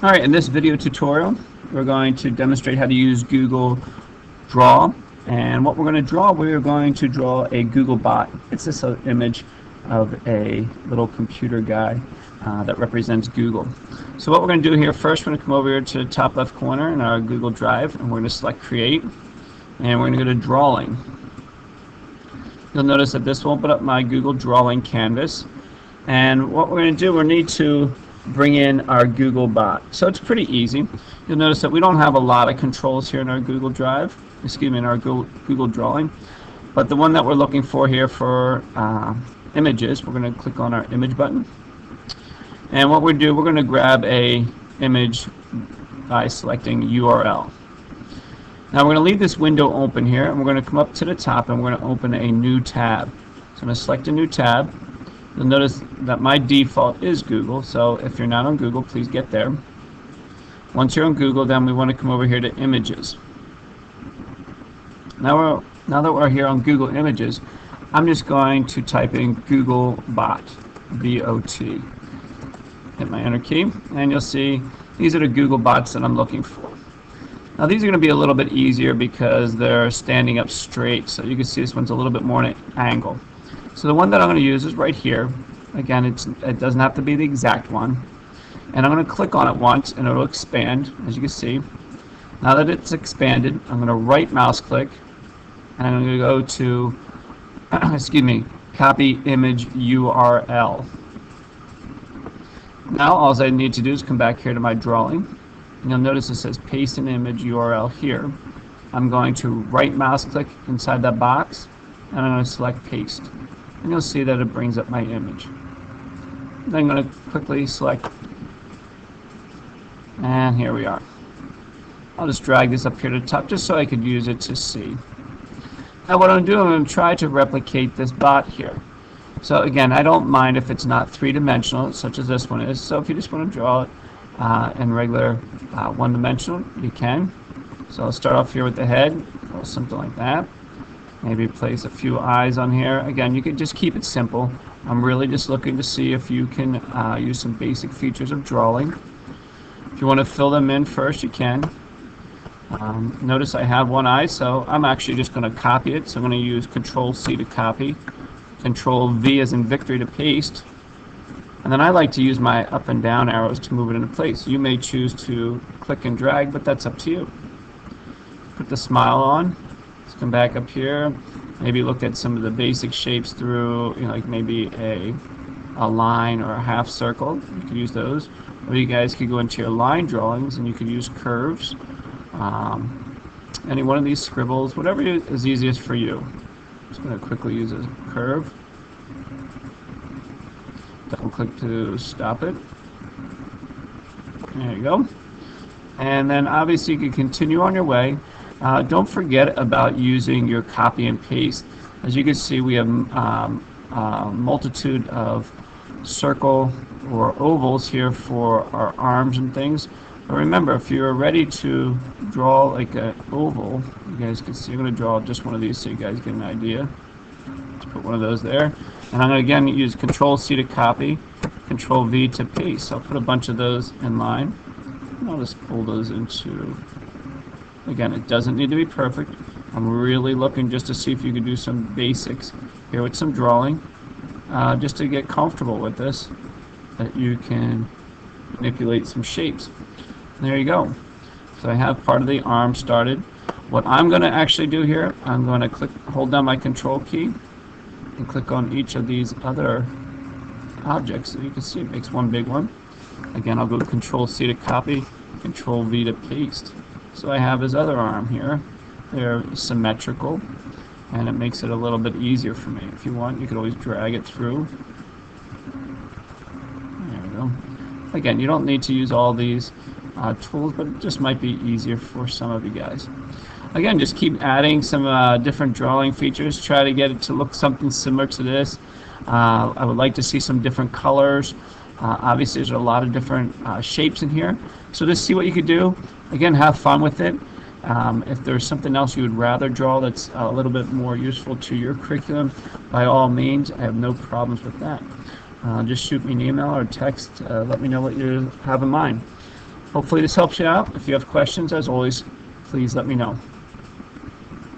Alright, in this video tutorial, we're going to demonstrate how to use Google Draw. And what we're going to draw, we're going to draw a Google bot. It's just an image of a little computer guy that represents Google. So what we're going to do here, first we're going to come over here to the top left corner in our Google Drive, and we're going to select Create, and we're going to go to Drawing. You'll notice that this will open up my Google Drawing canvas. And what we're going to do, we need to bring in our Google bot. So it's pretty easy. You'll notice that we don't have a lot of controls here in our Google Drive, in our Google Drawing. But the one that we're looking for here for images, we're going to click on our image button. And what we do, we're going to grab a image by selecting URL. Now we're going to leave this window open here, and we're going to come up to the top and we're going to open a new tab. So I'm going to select a new tab. You'll notice that my default is Google, so if you're not on Google, please get there. Once you're on Google, then we want to come over here to Images. Now that we're here on Google Images, I'm just going to type in Google Bot, B-O-T. Hit my Enter key, and you'll see these are the Google bots that I'm looking for. Now these are going to be a little bit easier because they're standing up straight, so you can see this one's a little bit more at an angle. So the one that I'm going to use is right here. Again, it doesn't have to be the exact one. And I'm going to click on it once and it'll expand, as you can see. Now that it's expanded, I'm going to right mouse click and I'm going to go to excuse me, copy image URL. Now all I need to do is come back here to my drawing. And you'll notice it says paste an image URL here. I'm going to right mouse click inside that box and I'm going to select paste. And you'll see that it brings up my image. Then I'm going to quickly select, and here we are. I'll just drag this up here to the top just so I could use it to see. Now what I'm doing, I'm going to try to replicate this bot here. So again, I don't mind if it's not three-dimensional, such as this one is. So if you just want to draw it in regular one-dimensional, you can. So I'll start off here with the head, or something like that. Maybe place a few eyes on here. Again, you can just keep it simple. I'm really just looking to see if you can use some basic features of drawing. If you want to fill them in first, you can. Notice I have one eye, so I'm actually just going to copy it. So I'm going to use Control-C to copy, Control-V as in victory to paste. And then I like to use my up and down arrows to move it into place. You may choose to click and drag, but that's up to you. Put the smile on. Let's come back up here, maybe look at some of the basic shapes through, like maybe a line or a half circle. You could use those. Or you guys could go into your line drawings and you could use curves. Any one of these scribbles, whatever is easiest for you. Just going to quickly use a curve. Double click to stop it. There you go. And then obviously you can continue on your way. Don't forget about using your copy and paste. As you can see, we have a multitude of circle or ovals here for our arms and things. But remember, if you're ready to draw like an oval, you guys can see I'm going to draw just one of these so you guys get an idea. Let's put one of those there. And I'm going to again use Control-C to copy, Control-V to paste. So I'll put a bunch of those in line. And I'll just pull those into... Again, it doesn't need to be perfect. I'm really looking just to see if you can do some basics here with some drawing, just to get comfortable with this, that you can manipulate some shapes. And there you go. So I have part of the arm started. What I'm going to actually do here, I'm going to hold down my Control key and click on each of these other objects. So you can see it makes one big one. Again, I'll go Control-C to copy, Control-V to paste. So I have his other arm here. They're symmetrical, and it makes it a little bit easier for me. If you want, you could always drag it through. There we go. Again, you don't need to use all these tools, but it just might be easier for some of you guys. Again, just keep adding some different drawing features. Try to get it to look something similar to this. I would like to see some different colors. Obviously, there's a lot of different shapes in here. So just see what you could do. Again, have fun with it. If there's something else you would rather draw that's a little bit more useful to your curriculum, by all means, I have no problems with that. Just shoot me an email or text. Let me know what you have in mind. Hopefully this helps you out. If you have questions, as always, please let me know.